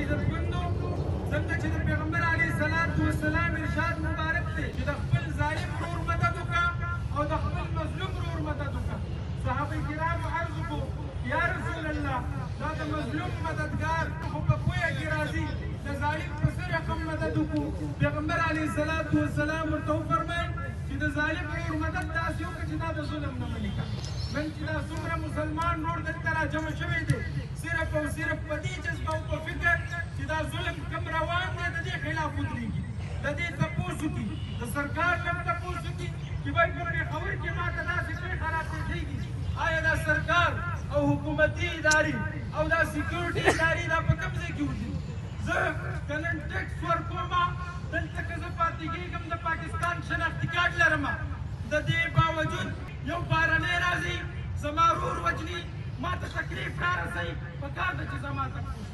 عزتمندو څنګه چې د پیغمبر علیه الصلاة والسلام ارشاد مبارک دی چې د خپل ظالم ورور مدد وکړه او د خپل مظلوم ورور مدد وکړه. صحابه کرامو عرض وکړو یا رسول الله دا د مظلوم مددګار خو په پوهه کې راځي د ظالم په څه رقم مدد وکړو. پیغمبر علیه الصلاة والسلام ورته وفرمیل چې د ظالم ورور مدد داسې وکړه چې دا د ظلم نه منې کړه. نن چې دا څومره مسلمان نور دلته راجمع شوی دی صرف او صرف په دې جذبه او په فکر چې دا ظلم کوم روان دی د دې خلاف ودرېږي، د دې تپوس وکړي، د سرکار نه هم تپوس وکړي چې بای په پېښور کې ماته داسې پېښه راپېښېږي، آیا دا سرکار او حکومتي ادارې او دا سیکیورټي ادارې دا په کوم ځای کې وځي؟ زه که نن ټیکس ورکومه دلته که زه پاتې کېږم د پاکستان شناختي کارډ لرمه، د دې باوجود یو بهرنی راځي زما ورور وجني ما ته تکلیف را رسوي، پکار ده چې زما تپوس